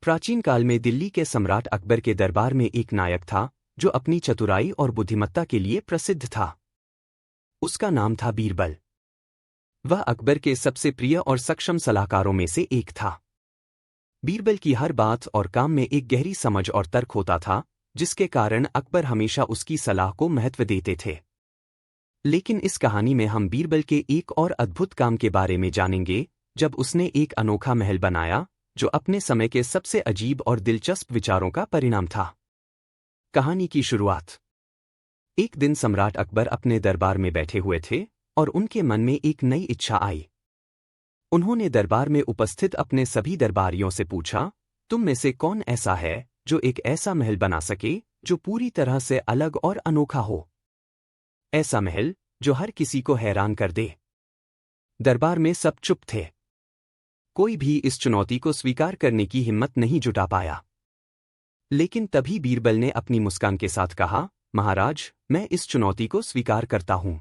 प्राचीन काल में दिल्ली के सम्राट अकबर के दरबार में एक नायक था जो अपनी चतुराई और बुद्धिमत्ता के लिए प्रसिद्ध था। उसका नाम था बीरबल। वह अकबर के सबसे प्रिय और सक्षम सलाहकारों में से एक था। बीरबल की हर बात और काम में एक गहरी समझ और तर्क होता था, जिसके कारण अकबर हमेशा उसकी सलाह को महत्व देते थे। लेकिन इस कहानी में हम बीरबल के एक और अद्भुत काम के बारे में जानेंगे, जब उसने एक अनोखा महल बनाया जो अपने समय के सबसे अजीब और दिलचस्प विचारों का परिणाम था। कहानी की शुरुआत। एक दिन सम्राट अकबर अपने दरबार में बैठे हुए थे और उनके मन में एक नई इच्छा आई। उन्होंने दरबार में उपस्थित अपने सभी दरबारियों से पूछा, तुम में से कौन ऐसा है जो एक ऐसा महल बना सके जो पूरी तरह से अलग और अनोखा हो? ऐसा महल जो हर किसी को हैरान कर दे। दरबार में सब चुप थे। कोई भी इस चुनौती को स्वीकार करने की हिम्मत नहीं जुटा पाया। लेकिन तभी बीरबल ने अपनी मुस्कान के साथ कहा, महाराज, मैं इस चुनौती को स्वीकार करता हूं।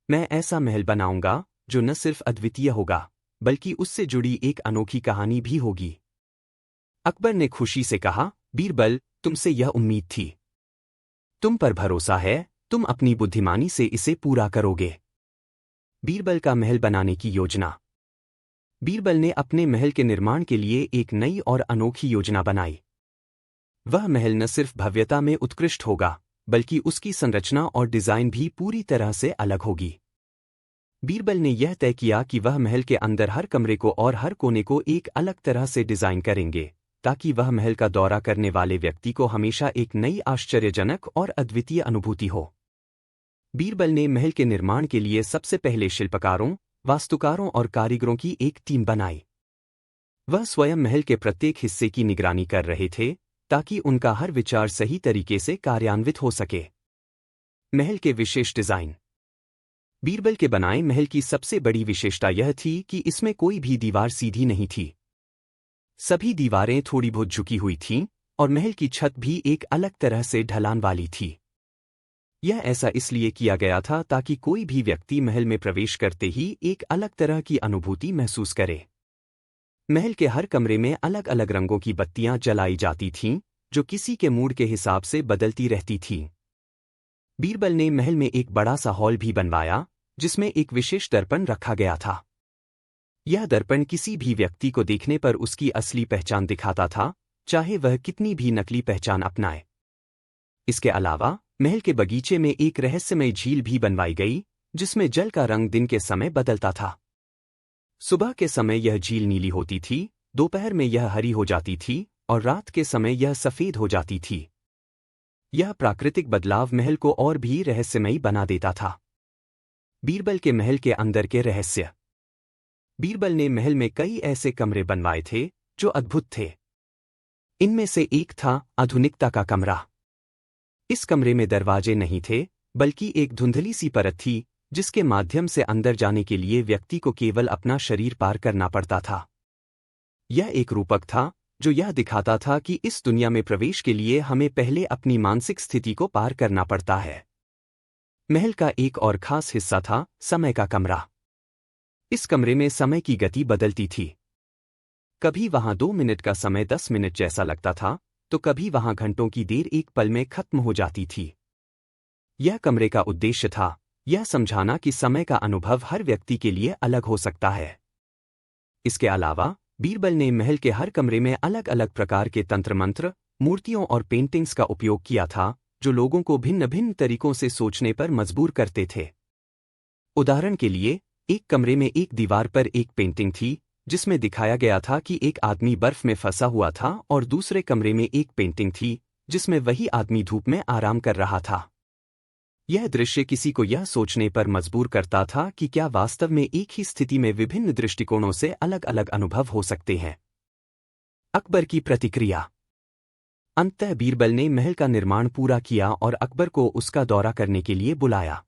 मैं ऐसा महल बनाऊंगा जो न सिर्फ अद्वितीय होगा, बल्कि उससे जुड़ी एक अनोखी कहानी भी होगी। अकबर ने खुशी से कहा, बीरबल, तुमसे यह उम्मीद थी। तुम पर भरोसा है, तुम अपनी बुद्धिमानी से इसे पूरा करोगे। बीरबल का महल बनाने की योजना। बीरबल ने अपने महल के निर्माण के लिए एक नई और अनोखी योजना बनाई। वह महल न सिर्फ भव्यता में उत्कृष्ट होगा, बल्कि उसकी संरचना और डिजाइन भी पूरी तरह से अलग होगी। बीरबल ने यह तय किया कि वह महल के अंदर हर कमरे को और हर कोने को एक अलग तरह से डिजाइन करेंगे, ताकि वह महल का दौरा करने वाले व्यक्ति को हमेशा एक नई आश्चर्यजनक और अद्वितीय अनुभूति हो। बीरबल ने महल के निर्माण के लिए सबसे पहले शिल्पकारों, वास्तुकारों और कारीगरों की एक टीम बनाई। वह स्वयं महल के प्रत्येक हिस्से की निगरानी कर रहे थे, ताकि उनका हर विचार सही तरीके से कार्यान्वित हो सके। महल के विशेष डिजाइन। बीरबल के बनाए महल की सबसे बड़ी विशेषता यह थी कि इसमें कोई भी दीवार सीधी नहीं थी। सभी दीवारें थोड़ी बहुत झुकी हुई थीं, और महल की छत भी एक अलग तरह से ढलान वाली थी। यह ऐसा इसलिए किया गया था ताकि कोई भी व्यक्ति महल में प्रवेश करते ही एक अलग तरह की अनुभूति महसूस करे। महल के हर कमरे में अलग अलग रंगों की बत्तियां जलाई जाती थीं, जो किसी के मूड के हिसाब से बदलती रहती थीं। बीरबल ने महल में एक बड़ा सा हॉल भी बनवाया, जिसमें एक विशेष दर्पण रखा गया था। यह दर्पण किसी भी व्यक्ति को देखने पर उसकी असली पहचान दिखाता था, चाहे वह कितनी भी नकली पहचान अपनाए। इसके अलावा महल के बगीचे में एक रहस्यमय झील भी बनवाई गई, जिसमें जल का रंग दिन के समय बदलता था। सुबह के समय यह झील नीली होती थी, दोपहर में यह हरी हो जाती थी और रात के समय यह सफेद हो जाती थी। यह प्राकृतिक बदलाव महल को और भी रहस्यमयी बना देता था। बीरबल के महल के अंदर के रहस्य। बीरबल ने महल में कई ऐसे कमरे बनवाए थे जो अद्भुत थे। इनमें से एक था आधुनिकता का कमरा। इस कमरे में दरवाजे नहीं थे, बल्कि एक धुंधली सी परत थी, जिसके माध्यम से अंदर जाने के लिए व्यक्ति को केवल अपना शरीर पार करना पड़ता था। यह एक रूपक था जो यह दिखाता था कि इस दुनिया में प्रवेश के लिए हमें पहले अपनी मानसिक स्थिति को पार करना पड़ता है। महल का एक और खास हिस्सा था समय का कमरा। इस कमरे में समय की गति बदलती थी। कभी वहां 2 मिनट का समय 10 मिनट जैसा लगता था, तो कभी वहां घंटों की देर एक पल में खत्म हो जाती थी। यह कमरे का उद्देश्य था यह समझाना कि समय का अनुभव हर व्यक्ति के लिए अलग हो सकता है। इसके अलावा बीरबल ने महल के हर कमरे में अलग अलग प्रकार के तंत्र मंत्र, मूर्तियों और पेंटिंग्स का उपयोग किया था, जो लोगों को भिन्न भिन्न तरीकों से सोचने पर मजबूर करते थे। उदाहरण के लिए, एक कमरे में एक दीवार पर एक पेंटिंग थी जिसमें दिखाया गया था कि एक आदमी बर्फ में फंसा हुआ था, और दूसरे कमरे में एक पेंटिंग थी जिसमें वही आदमी धूप में आराम कर रहा था। यह दृश्य किसी को यह सोचने पर मजबूर करता था कि क्या वास्तव में एक ही स्थिति में विभिन्न दृष्टिकोणों से अलग अलग अनुभव हो सकते हैं। अकबर की प्रतिक्रिया। अंततः बीरबल ने महल का निर्माण पूरा किया और अकबर को उसका दौरा करने के लिए बुलाया।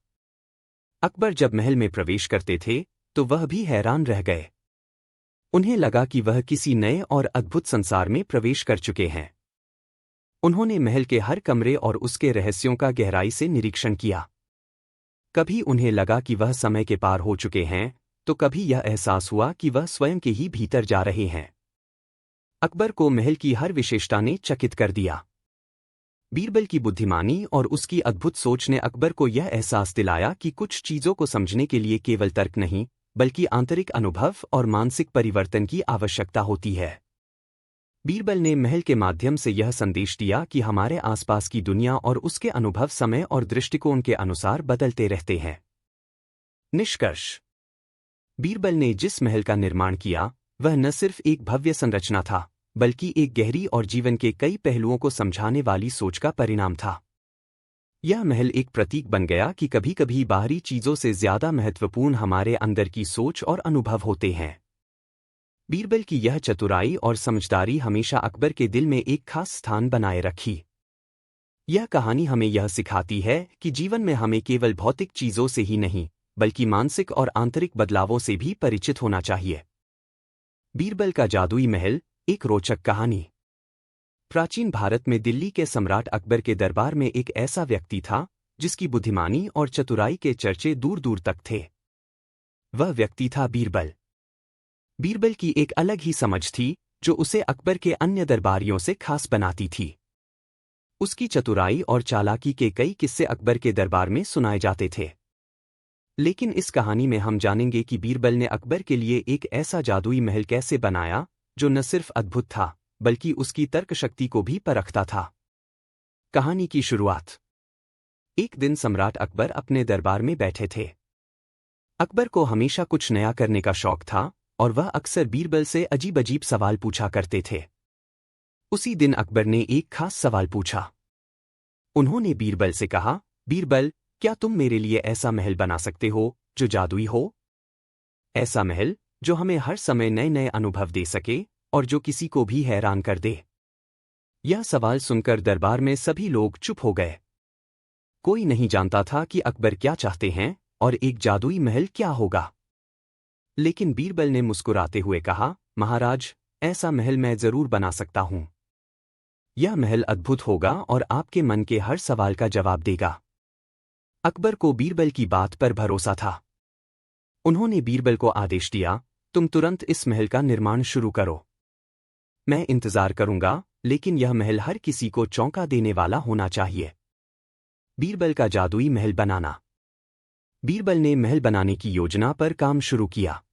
अकबर जब महल में प्रवेश करते थे तो वह भी हैरान रह गए। उन्हें लगा कि वह किसी नए और अद्भुत संसार में प्रवेश कर चुके हैं। उन्होंने महल के हर कमरे और उसके रहस्यों का गहराई से निरीक्षण किया। कभी उन्हें लगा कि वह समय के पार हो चुके हैं, तो कभी यह एहसास हुआ कि वह स्वयं के ही भीतर जा रहे हैं। अकबर को महल की हर विशेषता ने चकित कर दिया। बीरबल की बुद्धिमानी और उसकी अद्भुत सोच ने अकबर को यह एहसास दिलाया कि कुछ चीजों को समझने के लिए केवल तर्क नहीं, बल्कि आंतरिक अनुभव और मानसिक परिवर्तन की आवश्यकता होती है। बीरबल ने महल के माध्यम से यह संदेश दिया कि हमारे आसपास की दुनिया और उसके अनुभव समय और दृष्टिकोण के अनुसार बदलते रहते हैं। निष्कर्ष: बीरबल ने जिस महल का निर्माण किया, वह न सिर्फ एक भव्य संरचना था, बल्कि एक गहरी और जीवन के कई पहलुओं को समझाने वाली सोच का परिणाम था। यह महल एक प्रतीक बन गया कि कभी-कभी बाहरी चीजों से ज्यादा महत्वपूर्ण हमारे अंदर की सोच और अनुभव होते हैं। बीरबल की यह चतुराई और समझदारी हमेशा अकबर के दिल में एक खास स्थान बनाए रखी। यह कहानी हमें यह सिखाती है कि जीवन में हमें केवल भौतिक चीजों से ही नहीं, बल्कि मानसिक और आंतरिक बदलावों से भी परिचित होना चाहिए। बीरबल का जादुई महल, एक रोचक कहानी। प्राचीन भारत में दिल्ली के सम्राट अकबर के दरबार में एक ऐसा व्यक्ति था जिसकी बुद्धिमानी और चतुराई के चर्चे दूर दूर तक थे। वह व्यक्ति था बीरबल। बीरबल की एक अलग ही समझ थी जो उसे अकबर के अन्य दरबारियों से खास बनाती थी। उसकी चतुराई और चालाकी के कई किस्से अकबर के दरबार में सुनाए जाते थे। लेकिन इस कहानी में हम जानेंगे कि बीरबल ने अकबर के लिए एक ऐसा जादुई महल कैसे बनाया जो न सिर्फ अद्भुत था, बल्कि उसकी तर्क शक्ति को भी परखता था। कहानी की शुरुआत। एक दिन सम्राट अकबर अपने दरबार में बैठे थे। अकबर को हमेशा कुछ नया करने का शौक था और वह अक्सर बीरबल से अजीब अजीब सवाल पूछा करते थे। उसी दिन अकबर ने एक खास सवाल पूछा। उन्होंने बीरबल से कहा, बीरबल, क्या तुम मेरे लिए ऐसा महल बना सकते हो जो जादुई हो? ऐसा महल जो हमें हर समय नए नए अनुभव दे सके और जो किसी को भी हैरान कर दे। यह सवाल सुनकर दरबार में सभी लोग चुप हो गए। कोई नहीं जानता था कि अकबर क्या चाहते हैं और एक जादुई महल क्या होगा। लेकिन बीरबल ने मुस्कुराते हुए कहा, महाराज, ऐसा महल मैं जरूर बना सकता हूं। यह महल अद्भुत होगा और आपके मन के हर सवाल का जवाब देगा। अकबर को बीरबल की बात पर भरोसा था। उन्होंने बीरबल को आदेश दिया, तुम तुरंत इस महल का निर्माण शुरू करो। मैं इंतजार करूंगा, लेकिन यह महल हर किसी को चौंका देने वाला होना चाहिए। बीरबल का जादुई महल बनाना। बीरबल ने महल बनाने की योजना पर काम शुरू किया।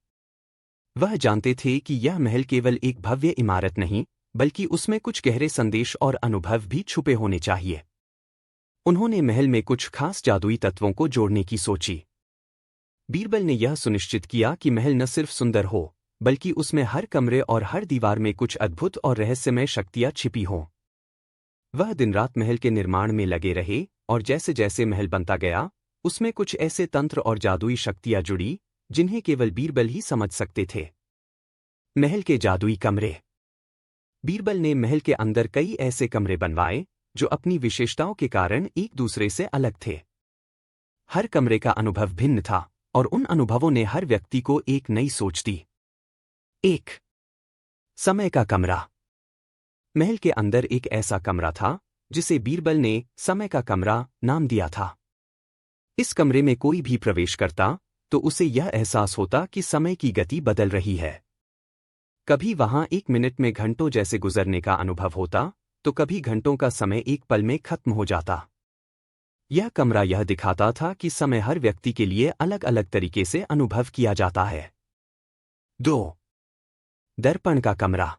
वह जानते थे कि यह महल केवल एक भव्य इमारत नहीं, बल्कि उसमें कुछ गहरे संदेश और अनुभव भी छुपे होने चाहिए। उन्होंने महल में कुछ खास जादुई तत्वों को जोड़ने की सोची। बीरबल ने यह सुनिश्चित किया कि महल न सिर्फ सुंदर हो, बल्कि उसमें हर कमरे और हर दीवार में कुछ अद्भुत और रहस्यमय शक्तियां छिपी हों। वह दिन रात महल के निर्माण में लगे रहे और जैसे जैसे महल बनता गया, उसमें कुछ ऐसे तंत्र और जादुई शक्तियां जुड़ी जिन्हें केवल बीरबल ही समझ सकते थे। महल के जादुई कमरे। बीरबल ने महल के अंदर कई ऐसे कमरे बनवाए जो अपनी विशेषताओं के कारण एक दूसरे से अलग थे। हर कमरे का अनुभव भिन्न था और उन अनुभवों ने हर व्यक्ति को एक नई सोच दी। 1. समय का कमरा। महल के अंदर एक ऐसा कमरा था जिसे बीरबल ने समय का कमरा नाम दिया था। इस कमरे में कोई भी प्रवेश करता तो उसे यह एहसास होता कि समय की गति बदल रही है। कभी वहां 1 मिनट में घंटों जैसे गुजरने का अनुभव होता, तो कभी घंटों का समय एक पल में खत्म हो जाता। यह कमरा यह दिखाता था कि समय हर व्यक्ति के लिए अलग अलग तरीके से अनुभव किया जाता है। 2. दर्पण का कमरा।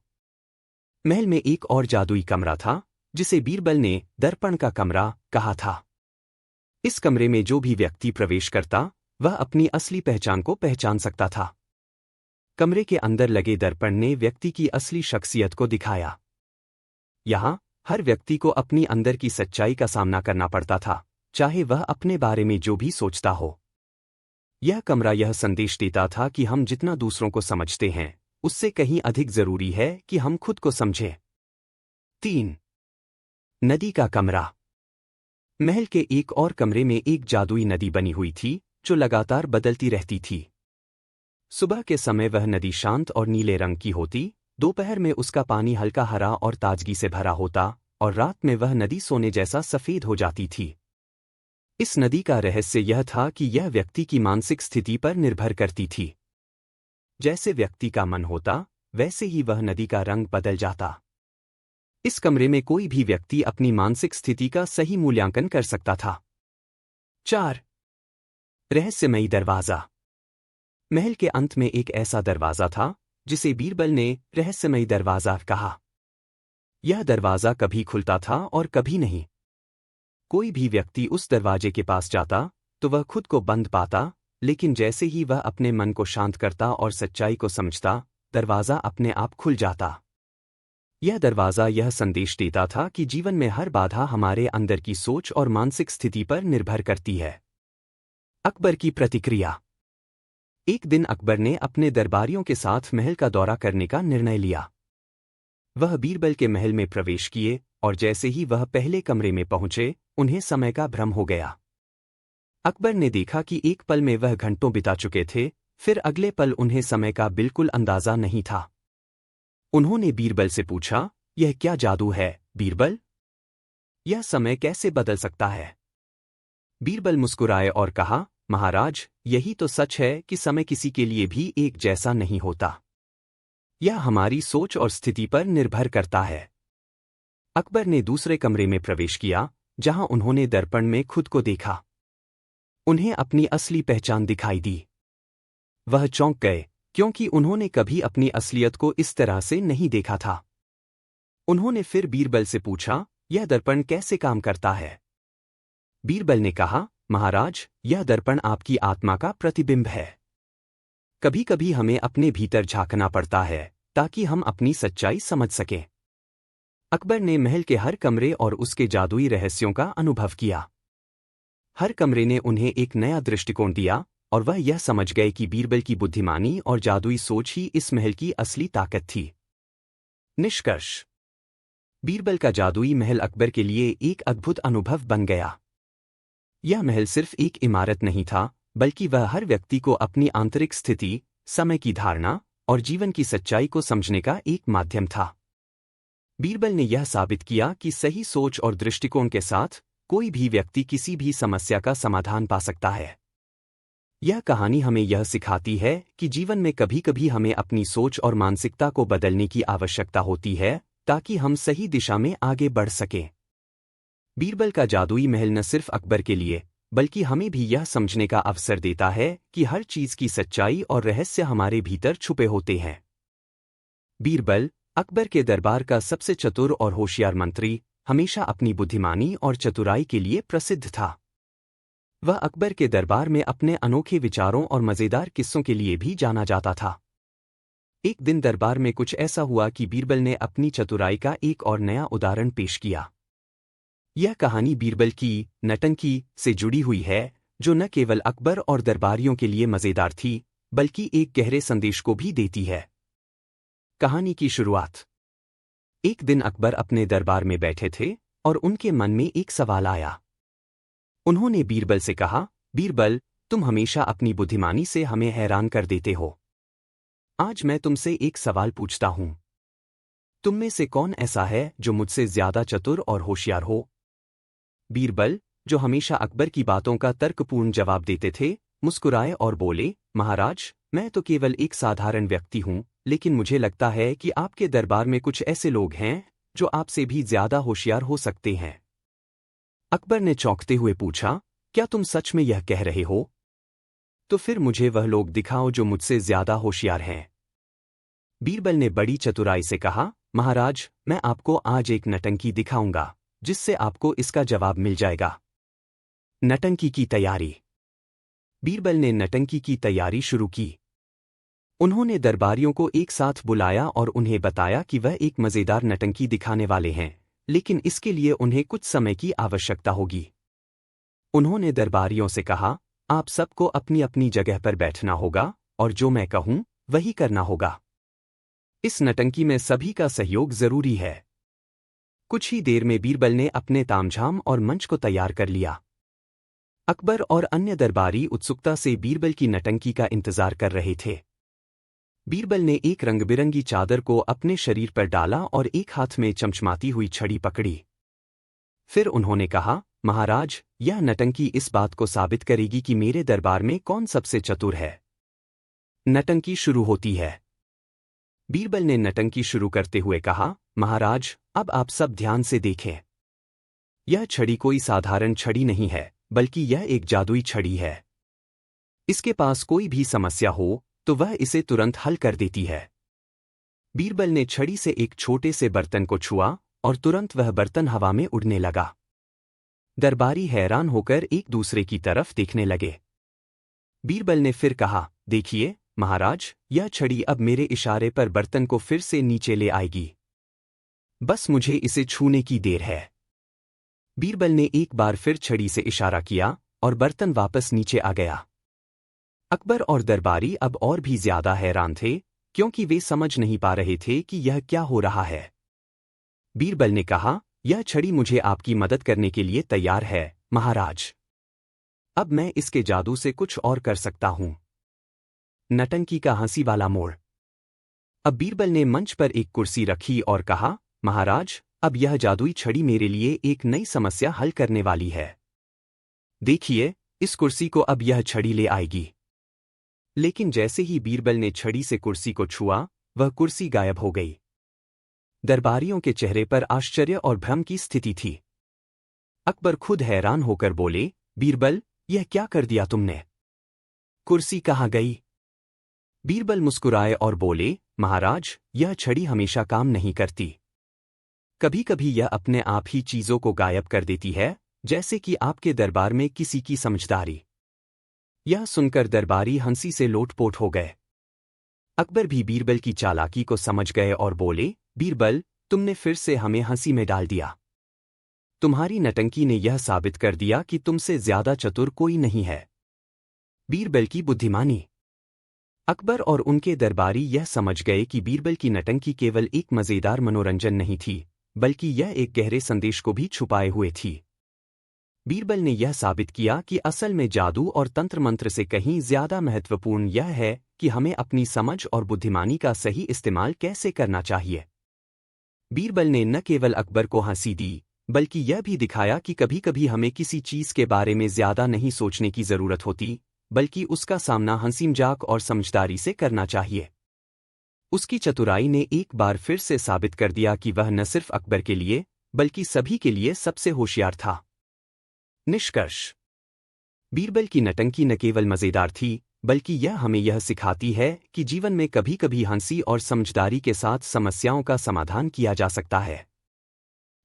महल में एक और जादुई कमरा था जिसे बीरबल ने दर्पण का कमरा कहा था। इस कमरे में जो भी व्यक्ति प्रवेश करता, वह अपनी असली पहचान को पहचान सकता था। कमरे के अंदर लगे दर्पण ने व्यक्ति की असली शख्सियत को दिखाया। यहां हर व्यक्ति को अपनी अंदर की सच्चाई का सामना करना पड़ता था, चाहे वह अपने बारे में जो भी सोचता हो। यह कमरा यह संदेश देता था कि हम जितना दूसरों को समझते हैं, उससे कहीं अधिक जरूरी है कि हम खुद को समझें। 3. नदी का कमरा। महल के एक और कमरे में एक जादुई नदी बनी हुई थी जो लगातार बदलती रहती थी। सुबह के समय वह नदी शांत और नीले रंग की होती, दोपहर में उसका पानी हल्का हरा और ताजगी से भरा होता, और रात में वह नदी सोने जैसा सफेद हो जाती थी। इस नदी का रहस्य यह था कि यह व्यक्ति की मानसिक स्थिति पर निर्भर करती थी। जैसे व्यक्ति का मन होता, वैसे ही वह नदी का रंग बदल जाता। इस कमरे में कोई भी व्यक्ति अपनी मानसिक स्थिति का सही मूल्यांकन कर सकता था। 4. रहस्यमयी दरवाजा। महल के अंत में एक ऐसा दरवाजा था जिसे बीरबल ने रहस्यमयी दरवाजा कहा। यह दरवाजा कभी खुलता था और कभी नहीं। कोई भी व्यक्ति उस दरवाजे के पास जाता तो वह खुद को बंद पाता, लेकिन जैसे ही वह अपने मन को शांत करता और सच्चाई को समझता, दरवाजा अपने आप खुल जाता। यह दरवाजा यह संदेश देता था कि जीवन में हर बाधा हमारे अंदर की सोच और मानसिक स्थिति पर निर्भर करती है। अकबर की प्रतिक्रिया। एक दिन अकबर ने अपने दरबारियों के साथ महल का दौरा करने का निर्णय लिया। वह बीरबल के महल में प्रवेश किए और जैसे ही वह पहले कमरे में पहुंचे, उन्हें समय का भ्रम हो गया। अकबर ने देखा कि एक पल में वह घंटों बिता चुके थे, फिर अगले पल उन्हें समय का बिल्कुल अंदाजा नहीं था। उन्होंने बीरबल से पूछा, यह क्या जादू है, बीरबल? यह समय कैसे बदल सकता है? बीरबल मुस्कुराए और कहा, महाराज, यही तो सच है कि समय किसी के लिए भी एक जैसा नहीं होता। यह हमारी सोच और स्थिति पर निर्भर करता है। अकबर ने दूसरे कमरे में प्रवेश किया, जहां उन्होंने दर्पण में खुद को देखा। उन्हें अपनी असली पहचान दिखाई दी। वह चौंक गए, क्योंकि उन्होंने कभी अपनी असलियत को इस तरह से नहीं देखा था। उन्होंने फिर बीरबल से पूछा, यह दर्पण कैसे काम करता है? बीरबल ने कहा, महाराज, यह दर्पण आपकी आत्मा का प्रतिबिंब है। कभी कभी हमें अपने भीतर झांकना पड़ता है ताकि हम अपनी सच्चाई समझ सकें। अकबर ने महल के हर कमरे और उसके जादुई रहस्यों का अनुभव किया। हर कमरे ने उन्हें एक नया दृष्टिकोण दिया और वह यह समझ गए कि बीरबल की बुद्धिमानी और जादुई सोच ही इस महल की असली ताकत थी। निष्कर्ष। बीरबल का जादुई महल अकबर के लिए एक अद्भुत अनुभव बन गया। यह महल सिर्फ एक इमारत नहीं था, बल्कि वह हर व्यक्ति को अपनी आंतरिक स्थिति, समय की धारणा और जीवन की सच्चाई को समझने का एक माध्यम था। बीरबल ने यह साबित किया कि सही सोच और दृष्टिकोण के साथ कोई भी व्यक्ति किसी भी समस्या का समाधान पा सकता है। यह कहानी हमें यह सिखाती है कि जीवन में कभी कभी हमें अपनी सोच और मानसिकता को बदलने की आवश्यकता होती है ताकि हम सही दिशा में आगे बढ़ सकें। बीरबल का जादुई महल न सिर्फ अकबर के लिए, बल्कि हमें भी यह समझने का अवसर देता है कि हर चीज की सच्चाई और रहस्य हमारे भीतर छुपे होते हैं। बीरबल, अकबर के दरबार का सबसे चतुर और होशियार मंत्री, हमेशा अपनी बुद्धिमानी और चतुराई के लिए प्रसिद्ध था। वह अकबर के दरबार में अपने अनोखे विचारों और मजेदार किस्सों के लिए भी जाना जाता था। एक दिन दरबार में कुछ ऐसा हुआ कि बीरबल ने अपनी चतुराई का एक और नया उदाहरण पेश किया। यह कहानी बीरबल की नटंकी से जुड़ी हुई है, जो न केवल अकबर और दरबारियों के लिए मजेदार थी, बल्कि एक गहरे संदेश को भी देती है। कहानी की शुरुआत। एक दिन अकबर अपने दरबार में बैठे थे और उनके मन में एक सवाल आया। उन्होंने बीरबल से कहा, बीरबल, तुम हमेशा अपनी बुद्धिमानी से हमें हैरान कर देते हो। आज मैं तुमसे एक सवाल पूछता हूं। तुम में से कौन ऐसा है जो मुझसे ज्यादा चतुर और होशियार हो? बीरबल, जो हमेशा अकबर की बातों का तर्कपूर्ण जवाब देते थे, मुस्कुराए और बोले, महाराज, मैं तो केवल एक साधारण व्यक्ति हूं, लेकिन मुझे लगता है कि आपके दरबार में कुछ ऐसे लोग हैं जो आपसे भी ज्यादा होशियार हो सकते हैं। अकबर ने चौंकते हुए पूछा, क्या तुम सच में यह कह रहे हो? तो फिर मुझे वह लोग दिखाओ जो मुझसे ज्यादा होशियार हैं। बीरबल ने बड़ी चतुराई से कहा, महाराज, मैं आपको आज एक नटंकी दिखाऊंगा, जिससे आपको इसका जवाब मिल जाएगा। नटंकी की तैयारी। बीरबल ने नटंकी की तैयारी शुरू की। उन्होंने दरबारियों को एक साथ बुलाया और उन्हें बताया कि वह एक मजेदार नटंकी दिखाने वाले हैं, लेकिन इसके लिए उन्हें कुछ समय की आवश्यकता होगी। उन्होंने दरबारियों से कहा, आप सबको अपनी अपनी जगह पर बैठना होगा और जो मैं कहूं वही करना होगा। इस नटंकी में सभी का सहयोग जरूरी है। कुछ ही देर में बीरबल ने अपने तामझाम और मंच को तैयार कर लिया। अकबर और अन्य दरबारी उत्सुकता से बीरबल की नटंकी का इंतजार कर रहे थे। बीरबल ने एक रंगबिरंगी चादर को अपने शरीर पर डाला और एक हाथ में चमचमाती हुई छड़ी पकड़ी। फिर उन्होंने कहा, महाराज, यह नटंकी इस बात को साबित करेगी कि मेरे दरबार में कौन सबसे चतुर है। नटंकी शुरू होती है। बीरबल ने नटंकी शुरू करते हुए कहा, महाराज, अब आप सब ध्यान से देखें। यह छड़ी कोई साधारण छड़ी नहीं है, बल्कि यह एक जादुई छड़ी है। इसके पास कोई भी समस्या हो तो वह इसे तुरंत हल कर देती है। बीरबल ने छड़ी से एक छोटे से बर्तन को छुआ और तुरंत वह बर्तन हवा में उड़ने लगा। दरबारी हैरान होकर एक दूसरे की तरफ देखने लगे। बीरबल ने फिर कहा, देखिए महाराज, यह छड़ी अब मेरे इशारे पर बर्तन को फिर से नीचे ले आएगी। बस मुझे इसे छूने की देर है। बीरबल ने एक बार फिर छड़ी से इशारा किया और बर्तन वापस नीचे आ गया। अकबर और दरबारी अब और भी ज्यादा हैरान थे, क्योंकि वे समझ नहीं पा रहे थे कि यह क्या हो रहा है। बीरबल ने कहा, यह छड़ी मुझे आपकी मदद करने के लिए तैयार है, महाराज। अब मैं इसके जादू से कुछ और कर सकता हूं। नटंकी का हंसी वाला मोड़। अब बीरबल ने मंच पर एक कुर्सी रखी और कहा, महाराज, अब यह जादुई छड़ी मेरे लिए एक नई समस्या हल करने वाली है। देखिए, इस कुर्सी को अब यह छड़ी ले आएगी। लेकिन जैसे ही बीरबल ने छड़ी से कुर्सी को छुआ, वह कुर्सी गायब हो गई। दरबारियों के चेहरे पर आश्चर्य और भ्रम की स्थिति थी। अकबर खुद हैरान होकर बोले, बीरबल, यह क्या कर दिया तुमने? कुर्सी कहाँ गई? बीरबल मुस्कुराए और बोले, महाराज, यह छड़ी हमेशा काम नहीं करती। कभी कभी यह अपने आप ही चीजों को गायब कर देती है, जैसे कि आपके दरबार में किसी की समझदारी। यह सुनकर दरबारी हंसी से लोटपोट हो गए। अकबर भी बीरबल की चालाकी को समझ गए और बोले, बीरबल, तुमने फिर से हमें हंसी में डाल दिया। तुम्हारी नटंकी ने यह साबित कर दिया कि तुमसे ज्यादा चतुर कोई नहीं है। बीरबल की बुद्धिमानी। अकबर और उनके दरबारी यह समझ गए कि बीरबल की नटंकी केवल एक मजेदार मनोरंजन नहीं थी, बल्कि यह एक गहरे संदेश को भी छुपाए हुए थी। बीरबल ने यह साबित किया कि असल में जादू और तंत्र मंत्र से कहीं ज्यादा महत्वपूर्ण यह है कि हमें अपनी समझ और बुद्धिमानी का सही इस्तेमाल कैसे करना चाहिए। बीरबल ने न केवल अकबर को हंसी दी, बल्कि यह भी दिखाया कि कभी कभी हमें किसी चीज के बारे में ज्यादा नहीं सोचने की जरूरत होती, बल्कि उसका सामना हंसी मजाक और समझदारी से करना चाहिए। उसकी चतुराई ने एक बार फिर से साबित कर दिया कि वह न सिर्फ अकबर के लिए, बल्कि सभी के लिए सबसे होशियार था। निष्कर्ष। बीरबल की नटंकी न केवल मजेदार थी, बल्कि यह हमें यह सिखाती है कि जीवन में कभी कभी हंसी और समझदारी के साथ समस्याओं का समाधान किया जा सकता है।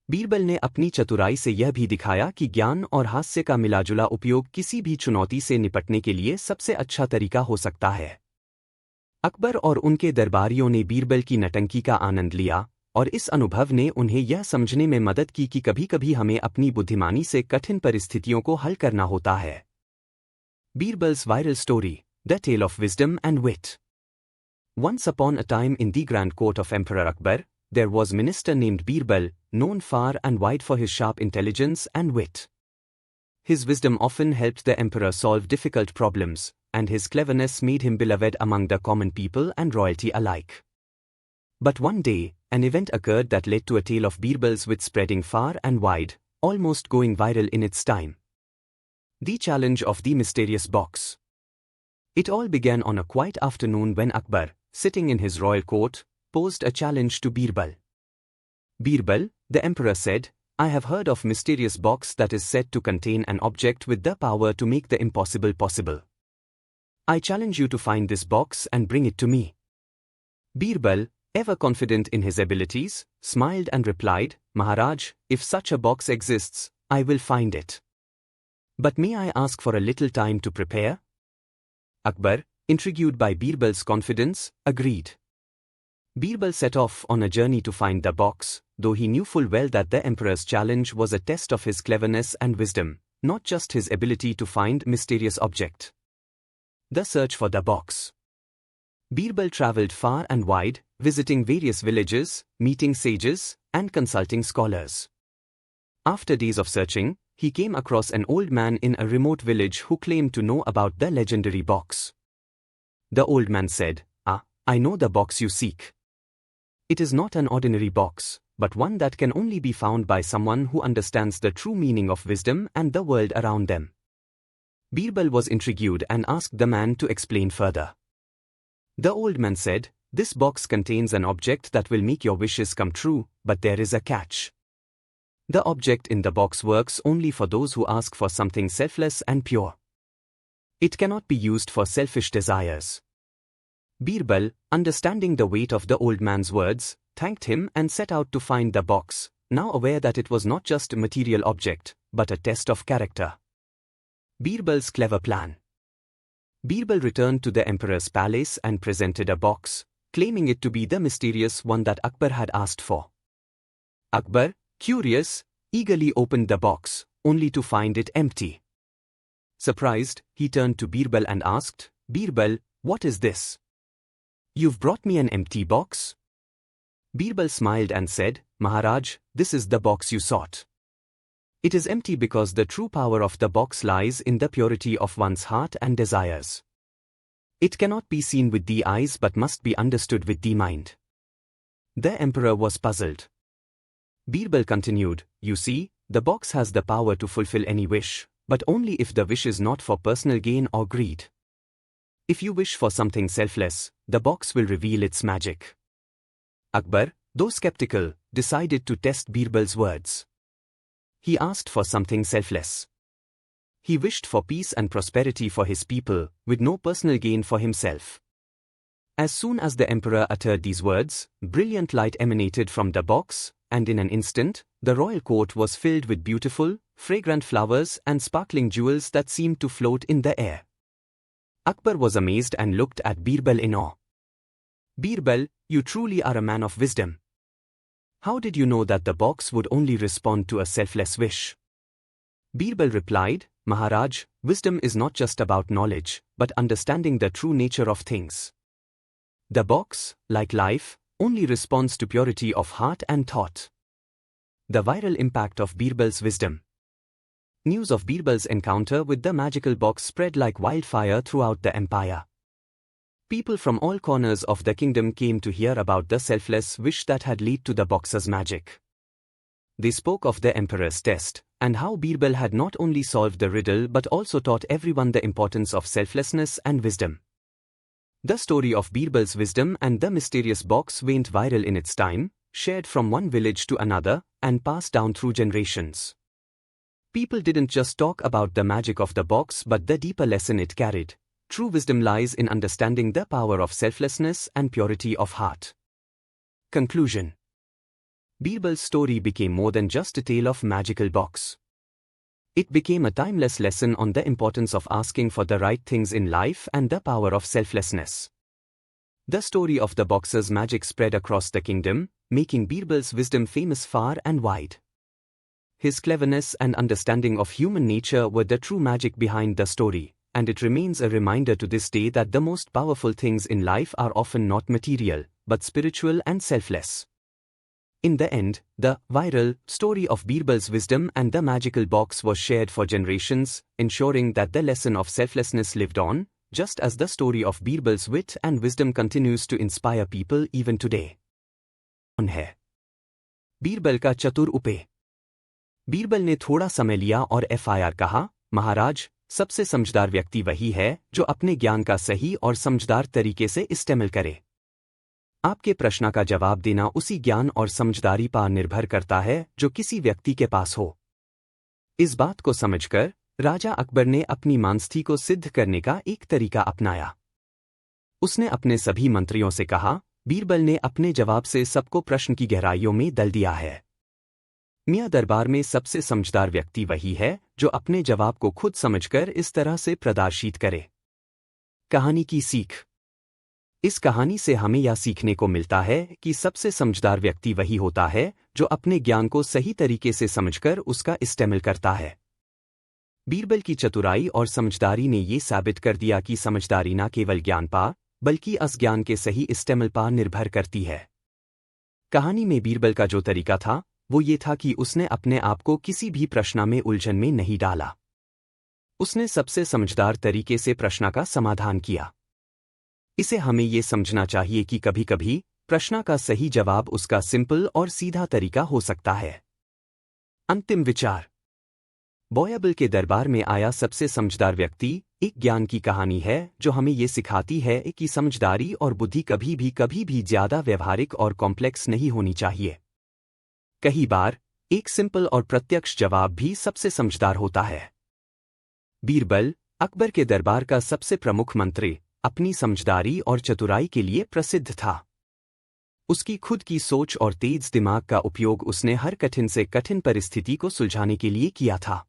बीरबल ने अपनी चतुराई से यह भी दिखाया कि ज्ञान और हास्य का मिलाजुला उपयोग किसी भी चुनौती से निपटने के लिए सबसे अच्छा तरीका हो सकता है। अकबर और उनके दरबारियों ने बीरबल की नटंकी का आनंद लिया, और इस अनुभव ने उन्हें यह समझने में मदद की कि कभी कभी हमें अपनी बुद्धिमानी से कठिन परिस्थितियों को हल करना होता है। Birbal's viral story, the tale of wisdom and wit. Once upon a time in the grand court of Emperor Akbar, there was a minister named Birbal, known far and wide for his sharp intelligence and wit. His wisdom often helped the emperor solve difficult problems, and his cleverness made him beloved among the common people and royalty alike. But one day, an event occurred that led to a tale of Birbal's wit spreading far and wide, almost going viral in its time. The challenge of the mysterious box. It all began on a quiet afternoon when Akbar, sitting in his royal court, posed a challenge to Birbal. Birbal, the emperor said, I have heard of mysterious box that is said to contain an object with the power to make the impossible possible. I challenge you to find this box and bring it to me. Birbal, ever confident in his abilities, smiled and replied, Maharaj, if such a box exists, I will find it. But may I ask for a little time to prepare? Akbar, intrigued by Birbal's confidence, agreed. Birbal set off on a journey to find the box, though he knew full well that the emperor's challenge was a test of his cleverness and wisdom, not just his ability to find mysterious object. The search for the box. Birbal travelled far and wide, visiting various villages, meeting sages, and consulting scholars. After days of searching, he came across an old man in a remote village who claimed to know about the legendary box. The old man said, I know the box you seek. It is not an ordinary box, but one that can only be found by someone who understands the true meaning of wisdom and the world around them. Birbal was intrigued and asked the man to explain further. The old man said, This box contains an object that will make your wishes come true, but there is a catch. The object in the box works only for those who ask for something selfless and pure. It cannot be used for selfish desires. Birbal, understanding the weight of the old man's words, thanked him and set out to find the box, now aware that it was not just a material object, but a test of character. Birbal's clever plan. Birbal returned to the emperor's palace and presented a box, claiming it to be the mysterious one that Akbar had asked for. Akbar, curious, eagerly opened the box, only to find it empty. Surprised, he turned to Birbal and asked, "Birbal, what is this? You've brought me an empty box?" Birbal smiled and said, "Maharaj, this is the box you sought. It is empty because the true power of the box lies in the purity of one's heart and desires. It cannot be seen with the eyes but must be understood with the mind." The emperor was puzzled. Birbal continued, "You see, the box has the power to fulfill any wish, but only if the wish is not for personal gain or greed. If you wish for something selfless, the box will reveal its magic." Akbar, though skeptical, decided to test Birbal's words. He asked for something selfless. He wished for peace and prosperity for his people, with no personal gain for himself. As soon as the emperor uttered these words, brilliant light emanated from the box, and in an instant, the royal court was filled with beautiful, fragrant flowers and sparkling jewels that seemed to float in the air. Akbar was amazed and looked at Birbal in awe. "Birbal, you truly are a man of wisdom. How did you know that the box would only respond to a selfless wish?" Birbal replied, "Maharaj, wisdom is not just about knowledge, but understanding the true nature of things. The box, like life, only responds to purity of heart and thought." The viral impact of Birbal's wisdom. News of Birbal's encounter with the magical box spread like wildfire throughout the empire. People from all corners of the kingdom came to hear about the selfless wish that had led to the box's magic. They spoke of the emperor's test, and how Birbal had not only solved the riddle but also taught everyone the importance of selflessness and wisdom. The story of Birbal's wisdom and the mysterious box went viral in its time, shared from one village to another, and passed down through generations. People didn't just talk about the magic of the box but the deeper lesson it carried. True wisdom lies in understanding the power of selflessness and purity of heart. Conclusion. Birbal's story became more than just a tale of magical box. It became a timeless lesson on the importance of asking for the right things in life and the power of selflessness. The story of the box's magic spread across the kingdom, making Birbal's wisdom famous far and wide. His cleverness and understanding of human nature were the true magic behind the story, and it remains a reminder to this day that the most powerful things in life are often not material, but spiritual and selfless. In the end, the viral story of Birbal's wisdom and the magical box was shared for generations, ensuring that the lesson of selflessness lived on, just as the story of Birbal's wit and wisdom continues to inspire people even today. Birbal का चतुर उपाय। बीरबल ने थोड़ा समय लिया और FIR कहा, "महाराज, सबसे समझदार व्यक्ति वही है जो अपने ज्ञान का सही और समझदार तरीके से इस्तेमाल करे। आपके प्रश्न का जवाब देना उसी ज्ञान और समझदारी पर निर्भर करता है जो किसी व्यक्ति के पास हो।" इस बात को समझकर राजा अकबर ने अपनी मानस्थी को सिद्ध करने का एक तरीका अपनाया। उसने अपने सभी मंत्रियों से कहा, "बीरबल ने अपने जवाब से सबको प्रश्न की गहराइयों में दल दिया है। मियां दरबार में सबसे समझदार व्यक्ति वही है जो अपने जवाब को खुद समझकर इस तरह से प्रदर्शित करे।" कहानी की सीख। इस कहानी से हमें यह सीखने को मिलता है कि सबसे समझदार व्यक्ति वही होता है जो अपने ज्ञान को सही तरीके से समझकर उसका इस्तेमाल करता है। बीरबल की चतुराई और समझदारी ने ये साबित कर दिया कि समझदारी न केवल ज्ञान पर, बल्कि अज्ञान के सही इस्तेमाल पर निर्भर करती है। कहानी में बीरबल का जो तरीका था, वो ये था कि उसने अपने आप को किसी भी प्रश्न में उलझन में नहीं डाला। उसने सबसे समझदार तरीके से प्रश्न का समाधान किया। इसे हमें ये समझना चाहिए कि कभी-कभी प्रश्न का सही जवाब उसका सिंपल और सीधा तरीका हो सकता है। अंतिम विचार। बीरबल के दरबार में आया सबसे समझदार व्यक्ति एक ज्ञान की कहानी है जो हमें ये सिखाती है कि समझदारी और बुद्धि कभी भी ज़्यादा व्यवहारिक और कॉम्प्लेक्स नहीं होनी चाहिए। कई बार एक सिंपल और प्रत्यक्ष जवाब भी सबसे समझदार होता है। बीरबल, अकबर के दरबार का सबसे प्रमुख मंत्री, अपनी समझदारी और चतुराई के लिए प्रसिद्ध था। उसकी खुद की सोच और तेज दिमाग का उपयोग उसने हर कठिन से कठिन परिस्थिति को सुलझाने के लिए किया था।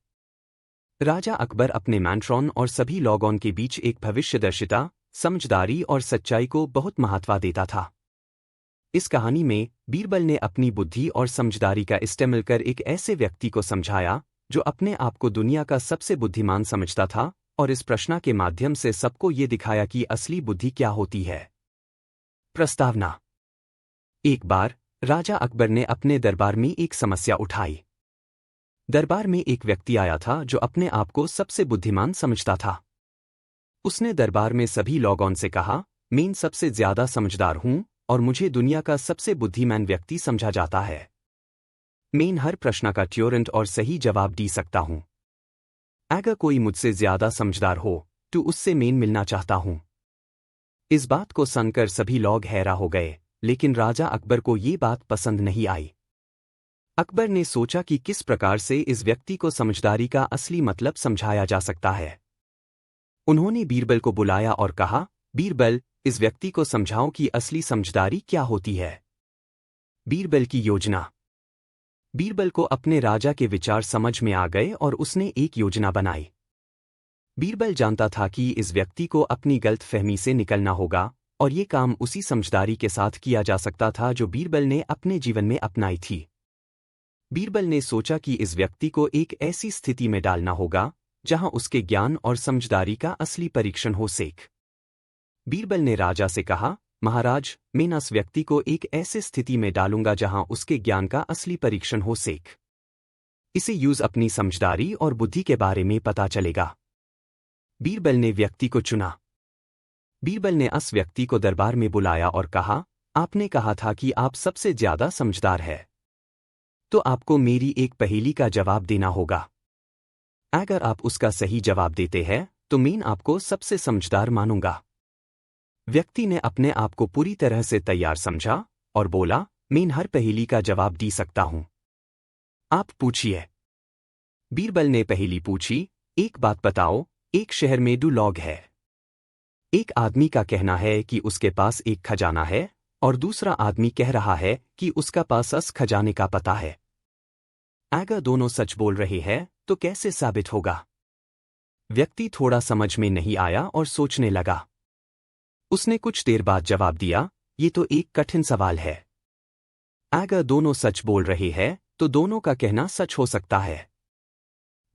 राजा अकबर अपने मैंट्रॉन और सभी लोगों के बीच एक भविष्यदर्शिता, समझदारी और सच्चाई को बहुत महत्व देता था। इस कहानी में बीरबल ने अपनी बुद्धि और समझदारी का इस्तेमाल कर एक ऐसे व्यक्ति को समझाया जो अपने आप को दुनिया का सबसे बुद्धिमान समझता था, और इस प्रश्न के माध्यम से सबको ये दिखाया कि असली बुद्धि क्या होती है। प्रस्तावना। एक बार राजा अकबर ने अपने दरबार में एक समस्या उठाई। दरबार में एक व्यक्ति आया था जो अपने आप को सबसे बुद्धिमान समझता था। उसने दरबार में सभी लोगों से कहा, मैं सबसे ज्यादा समझदार हूं और मुझे दुनिया का सबसे बुद्धिमान व्यक्ति समझा जाता है। मैं हर प्रश्न का तुरंत और सही जवाब दे सकता हूं। अगर कोई मुझसे ज्यादा समझदार हो तो उससे मैं मिलना चाहता हूं। इस बात को सुनकर सभी लोग हैरान हो गए, लेकिन राजा अकबर को ये बात पसंद नहीं आई। अकबर ने सोचा कि किस प्रकार से इस व्यक्ति को समझदारी का असली मतलब समझाया जा सकता है। उन्होंने बीरबल को बुलाया और कहा, बीरबल, इस व्यक्ति को समझाओ कि असली समझदारी क्या होती है। बीरबल की योजना। बीरबल को अपने राजा के विचार समझ में आ गए और उसने एक योजना बनाई। बीरबल जानता था कि इस व्यक्ति को अपनी गलतफहमी से निकलना होगा, और ये काम उसी समझदारी के साथ किया जा सकता था जो बीरबल ने अपने जीवन में अपनाई थी। बीरबल ने सोचा कि इस व्यक्ति को एक ऐसी स्थिति में डालना होगा जहां उसके ज्ञान और समझदारी का असली परीक्षण हो सके। बीरबल ने राजा से कहा, महाराज, मैं इस व्यक्ति को एक ऐसे स्थिति में डालूंगा जहां उसके ज्ञान का असली परीक्षण हो सके। इसे यूज अपनी समझदारी और बुद्धि के बारे में पता चलेगा। बीरबल ने व्यक्ति को चुना। बीरबल ने उस व्यक्ति को दरबार में बुलाया और कहा, आपने कहा था कि आप सबसे ज्यादा समझदार है, तो आपको मेरी एक पहेली का जवाब देना होगा। अगर आप उसका सही जवाब देते हैं तो मैं आपको सबसे समझदार मानूंगा। व्यक्ति ने अपने आप को पूरी तरह से तैयार समझा और बोला, मैं हर पहेली का जवाब दे सकता हूं। आप पूछिए। बीरबल ने पहेली पूछी, एक बात बताओ, एक शहर में 2 लोग हैं। एक आदमी का कहना है कि उसके पास एक खजाना है और दूसरा आदमी कह रहा है कि उसका पास उस खजाने का पता है। अगर दोनों सच बोल रहे हैं तो कैसे साबित होगा? व्यक्ति थोड़ा समझ में नहीं आया और सोचने लगा। उसने कुछ देर बाद जवाब दिया, ये तो एक कठिन सवाल है। अगर दोनों सच बोल रहे हैं तो दोनों का कहना सच हो सकता है।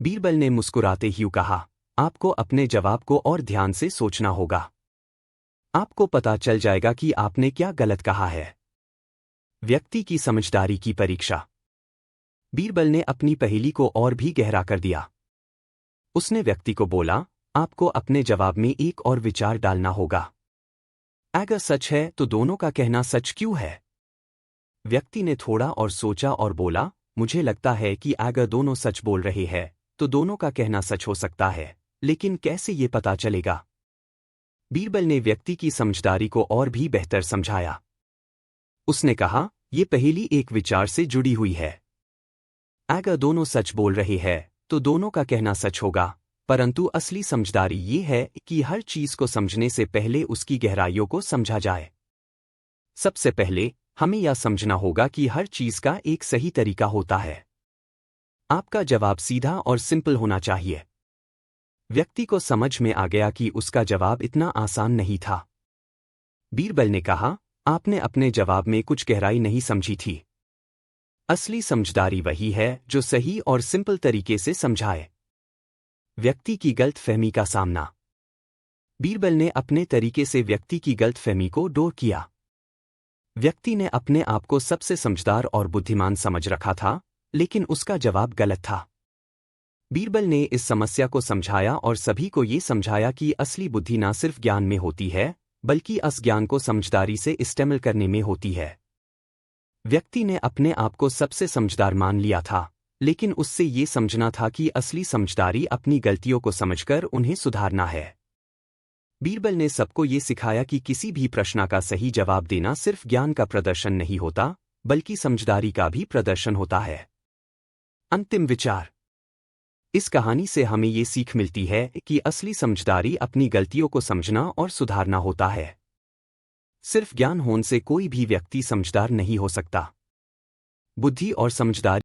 बीरबल ने मुस्कुराते हुए कहा, आपको अपने जवाब को और ध्यान से सोचना होगा। आपको पता चल जाएगा कि आपने क्या गलत कहा है। व्यक्ति की समझदारी की परीक्षा। बीरबल ने अपनी पहेली को और भी गहरा कर दिया। उसने व्यक्ति को बोला, आपको अपने जवाब में एक और विचार डालना होगा। अगर सच है तो दोनों का कहना सच क्यों है? व्यक्ति ने थोड़ा और सोचा और बोला, मुझे लगता है कि अगर दोनों सच बोल रहे हैं तो दोनों का कहना सच हो सकता है, लेकिन कैसे ये पता चलेगा? बीरबल ने व्यक्ति की समझदारी को और भी बेहतर समझाया। उसने कहा, ये पहेली एक विचार से जुड़ी हुई है। अगर दोनों सच बोल रहे हैं तो दोनों का कहना सच होगा, परंतु असली समझदारी ये है कि हर चीज को समझने से पहले उसकी गहराइयों को समझा जाए। सबसे पहले हमें यह समझना होगा कि हर चीज का एक सही तरीका होता है। आपका जवाब सीधा और सिंपल होना चाहिए। व्यक्ति को समझ में आ गया कि उसका जवाब इतना आसान नहीं था। बीरबल ने कहा, आपने अपने जवाब में कुछ गहराई नहीं समझी थी। असली समझदारी वही है जो सही और सिंपल तरीके से समझाए। व्यक्ति की गलतफहमी का सामना। बीरबल ने अपने तरीके से व्यक्ति की गलतफहमी को दूर किया। व्यक्ति ने अपने आप को सबसे समझदार और बुद्धिमान समझ रखा था, लेकिन उसका जवाब गलत था। बीरबल ने इस समस्या को समझाया और सभी को ये समझाया कि असली बुद्धि न सिर्फ ज्ञान में होती है, बल्कि उस ज्ञान को समझदारी से इस्तेमाल करने में होती है। व्यक्ति ने अपने आप को सबसे समझदार मान लिया था, लेकिन उससे ये समझना था कि असली समझदारी अपनी गलतियों को समझकर उन्हें सुधारना है। बीरबल ने सबको ये सिखाया कि किसी भी प्रश्न का सही जवाब देना सिर्फ ज्ञान का प्रदर्शन नहीं होता, बल्कि समझदारी का भी प्रदर्शन होता है। अंतिम विचार। इस कहानी से हमें ये सीख मिलती है कि असली समझदारी अपनी गलतियों को समझना और सुधारना होता है। सिर्फ ज्ञान होने से कोई भी व्यक्ति समझदार नहीं हो सकता। बुद्धि और समझदारी